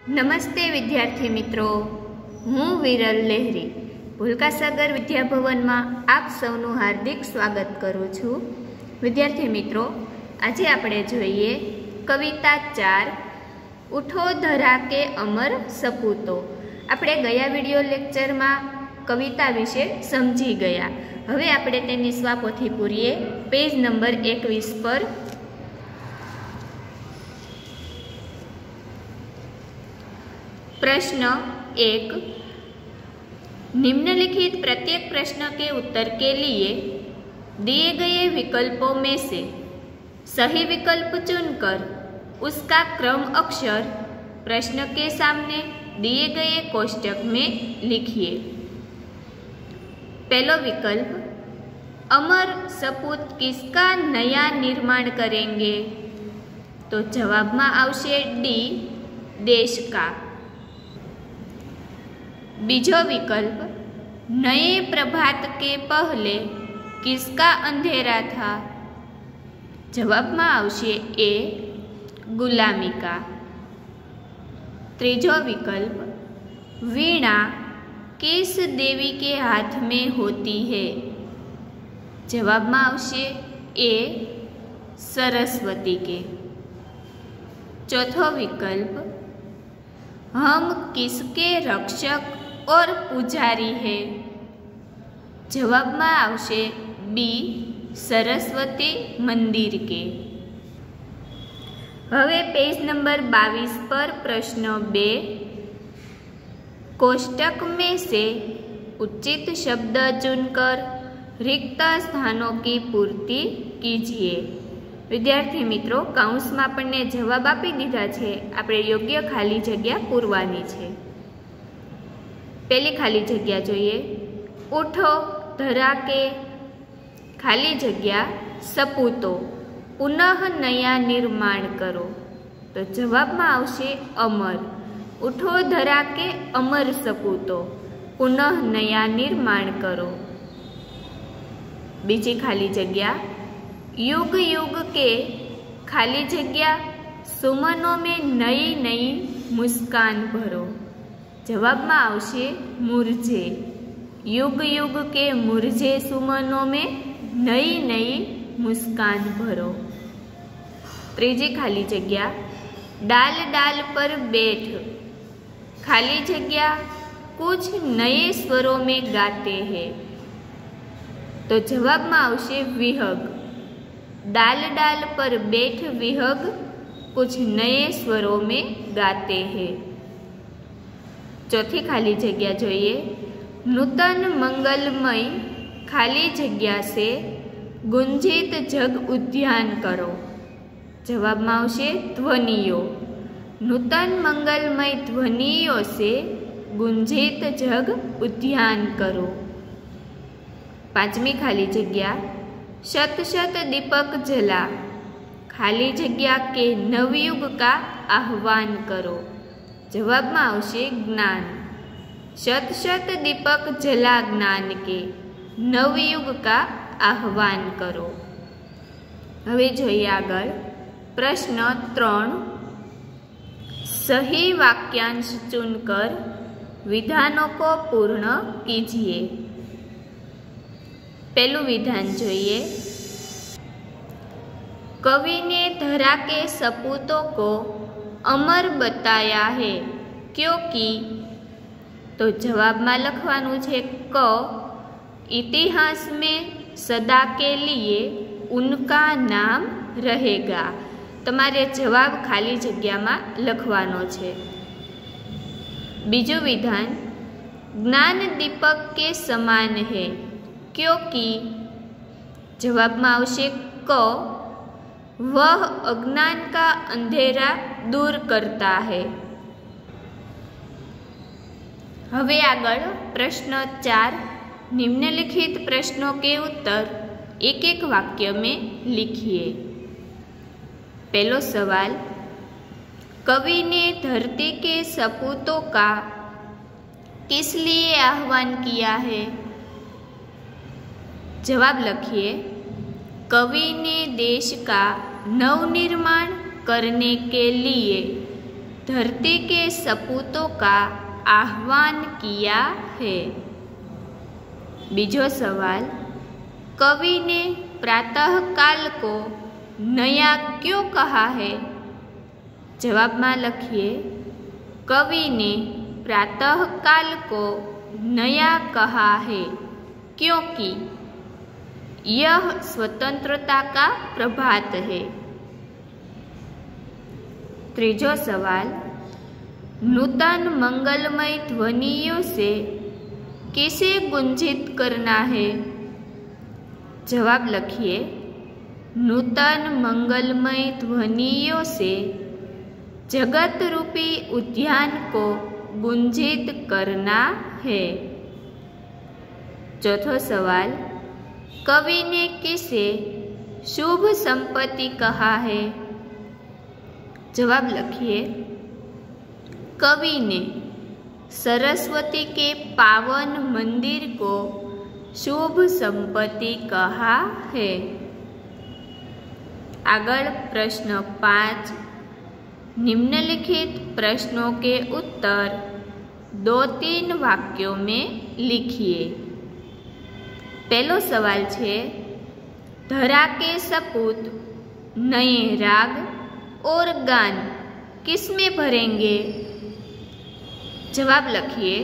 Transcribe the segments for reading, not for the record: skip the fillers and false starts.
નમસ્તે વિદ્યાર્થી મિત્રો, હું વિરલ લહેરી ભૂલકાસાગર વિદ્યાભવનમાં આપ સૌનું હાર્દિક સ્વાગત કરું છું। વિદ્યાર્થી મિત્રો, આજે આપણે જોઈએ કવિતા 4 ઉઠો ધરા કે અમર સપૂતો। આપણે ગયા વિડિયો લેક્ચરમાં કવિતા વિશે સમજી ગયા। હવે આપણે તેની સ્વાપોથી પૂરીએ। પેજ નંબર 21 પર प्रश्न 1, निम्नलिखित प्रत्येक प्रश्न के उत्तर के लिए दिए गए विकल्पों में से सही विकल्प चुनकर उसका क्रम अक्षर प्रश्न के सामने दिए गए कोष्टक में लिखिए। पहला विकल्प, अमर सपूत किसका नया निर्माण करेंगे? तो जवाब में आवशे डी, देश का। बीजो विकल्प, नए प्रभात के पहले किसका अंधेरा था? जवाब में आवशे ए, गुलामी का। तीजो विकल्प, वीणा किस देवी के हाथ में होती है? जवाब में आवशे ए, सरस्वती के। चौथो विकल्प, हम किसके रक्षक और पुजारी है? जवाब में आवशे बी, सरस्वती मंदिर के। हवे पेज नंबर 22 पर प्रश्न 2, कोष्टक में से उचित शब्द चुनकर रिक्त स्थानों की पूर्ति कीजिए। विद्यार्थी मित्रों, काउंस में आपने जवाब आपी दीधा छे, आपणे योग्य खाली जग्या पूरवानी छे। पहली खाली जग्या जोईए, उठो धरा के खाली जग्या सपूतो पुनः नया निर्माण करो। तो जवाब में आवशे अमर। उठो धरा के अमर सपूतो पुनः नया निर्माण करो। बीजी खाली जग्या, युग युग के खाली जग्या सुमनों में नई नई मुस्कान भरो। जवाब में आवशे मुरझे। युग युग के मुरझे सुमनों में नई नई मुस्कान भरो। तीजी खाली जग्या, डाल डाल पर बैठ खाली जग्या कुछ नए स्वरों में गाते हैं। तो जवाब में आवशे विहग। डाल डाल पर बैठ विहग कुछ नए स्वरों में गाते हैं। चौथी खाली जग्या जोईए, नूतन मंगलमय खाली जग्या से गुंजित जग उद्यान करो। जवाब में आवशे ध्वनियों। नूतन मंगलमय ध्वनियों से गुंजित जग उद्यान करो। पांचमी खाली जग्या, शत शत दीपक जला खाली जग्या के नवयुग का आह्वान करो। जवाब में आवशे ज्ञान। शत शत दीपक जला ज्ञान के नवयुग का आह्वान करो। हवे जोईए आगळ प्रश्न 3, सही वाक्यांश चुनकर विधानों को पूर्ण कीजिए। पहलू विधान जोईए, कवि ने धरा के सपूतों को अमर बताया है क्योंकि। तो जवाब में लखवानुं छे क, इतिहास में सदा के लिए उनका नाम रहेगा। तमारे जवाब खाली जग्या में लखवानो छे। बीजो विधान, ज्ञान दीपक के समान है क्योंकि। जवाब में आवशे क, वह अज्ञान का अंधेरा दूर करता है। हवे आगळ प्रश्न 4, निम्नलिखित प्रश्नों के उत्तर एक एक वाक्य में लिखिए। पहलो सवाल, कवि ने धरती के सपूतों का किस लिए आह्वान किया है? जवाब लिखिए, कवि ने देश का नवनिर्माण करने के लिए धरती के सपूतों का आह्वान किया है। बीजो सवाल, कवि ने प्रातःकाल को नया क्यों कहा है? जवाब में लखिए, कवि ने प्रातःकाल को नया कहा है क्योंकि यह स्वतंत्रता का प्रभात है। तीजो सवाल, नूतन मंगलमय ध्वनियों से किसे गुंजित करना है? जवाब लखिए, नूतन मंगलमय ध्वनियों से जगत रूपी उद्यान को गुंजित करना है। चौथो सवाल, कवि ने किसे शुभ संपत्ति कहा है? जवाब लखिए, कवि ने सरस्वती के पावन मंदिर को शुभ संपत्ति कहा है। आगळ प्रश्न 5, निम्नलिखित प्रश्नों के उत्तर 2-3 वाक्यों में लिखिए। पहलो सवाल छे, धरा के सपूत नए राग और गान किसमें भरेंगे? जवाब लखिए,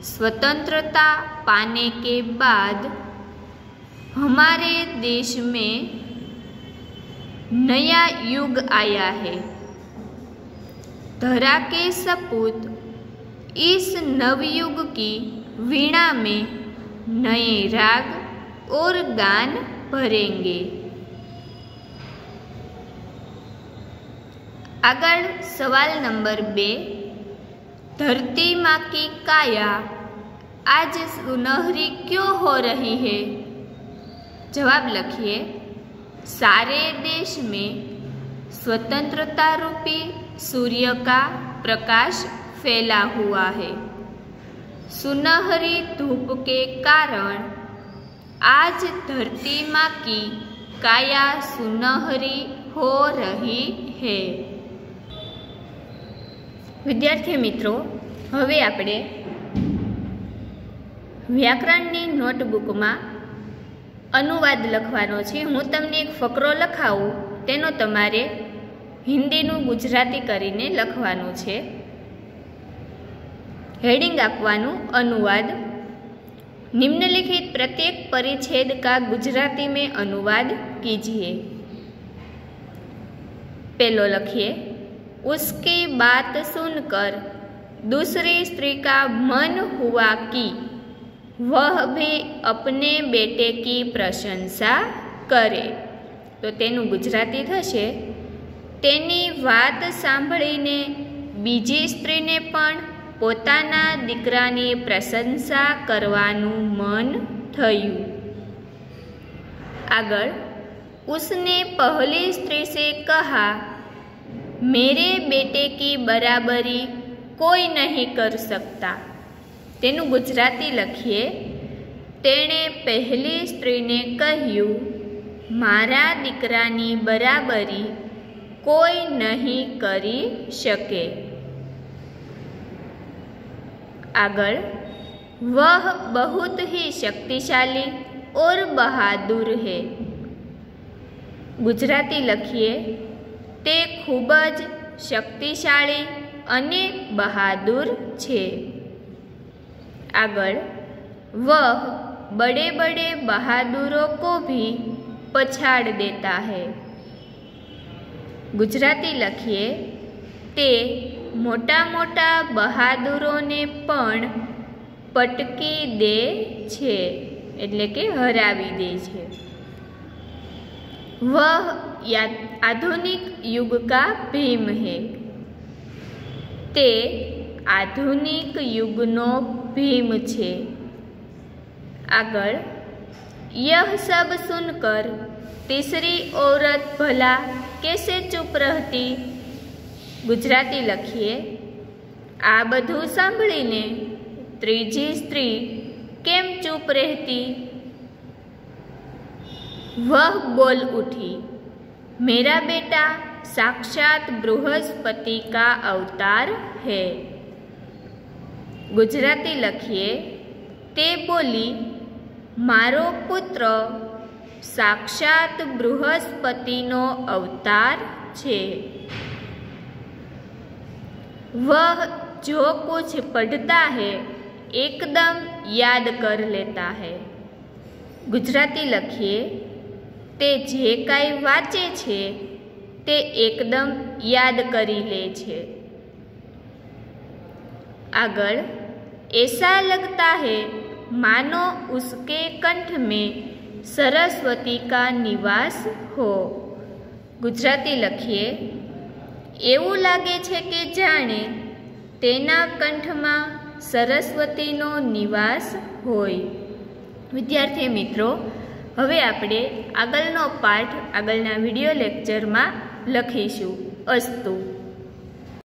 स्वतंत्रता पाने के बाद हमारे देश में नया युग आया है। धरा के सपूत इस नवयुग की वीणा में नए राग और गान भरेंगे। आगळ सवाल नंबर 2, धरती माँ की काया आज सुनहरी क्यों हो रही है? जवाब लखिए, सारे देश में स्वतंत्रता रूपी सूर्य का प्रकाश फैला हुआ है। सुनहरी धूप के कारण आज धरती माँ की काया सुनहरी हो रही है। विद्यार्थी मित्रों, हवे आपणे व्याकरणनी नोटबुक में अनुवाद लखवानो छे। हूँ तमने एक फकरो लखावुं, तेनो तमारे हिंदीनु गुजराती करीने लखवानुं छे। हेडिंग आपवानुं, अनुवाद। निम्नलिखित प्रत्येक परिच्छेद का गुजराती में अनुवाद कीजिए। पहलो लखिए, उसकी बात सुनकर दूसरी स्त्री का मन हुआ कि वह भी अपने बेटे की प्रशंसा करे। तो तेनु गुजराती थशे, तेनी वात सांभळीने बीजी स्त्रीने पण पोताना दीकरानी प्रशंसा करवानुं मन थयुं। आगळ, उसने पहली स्त्री से कहा, मेरे बेटे की बराबरी कोई नहीं कर सकता। तेनु गुजराती लखिए, तेणे पहली स्त्री ने कह्यु, मारा दीकरानी बराबरी कोई नहीं करी शके। आगळ, वह बहुत ही शक्तिशाली और बहादुर है। गुजराती लखिए, ते खूबज शक्तिशाली अने बहादुर छे। आगळ, वह बड़े बड़े बहादुरों को भी पछाड़ देता है। गुजराती लखिए, ते मोटा मोटा बहादुरों ने पण पटकी दे छे, एटले के हरावी दे छे। वह आधुनिक युग का भीम है। ते आधुनिक युगनो भीम छे। आगळ, यह सब सुनकर तीसरी औरत भला कैसे चुप रहती? गुजराती लखिए, आ बधु सांभळीने त्रीजी स्त्री केम चुप रहती? वह बोल उठी, मेरा बेटा साक्षात बृहस्पति का अवतार है। गुजराती लखीए, ते बोली मारो पुत्र साक्षात बृहस्पतिनो अवतार छे। वह जो कुछ पढ़ता है एकदम याद कर लेता है। गुजराती लखीए, ते जे काई वाचे छे ते एकदम याद करी ले छे। आगळ, ऐसा लगता है मानो उसके कंठ में सरस्वती का निवास हो। गुजराती लखीए, एवं लागे छे के जाणे तेना कंठमां सरस्वतीनो निवास होय। विद्यार्थी मित्रों, हवे आपणे आगळनो पाठ आगळना विडियो लेक्चर में लखीशुं। अस्तु।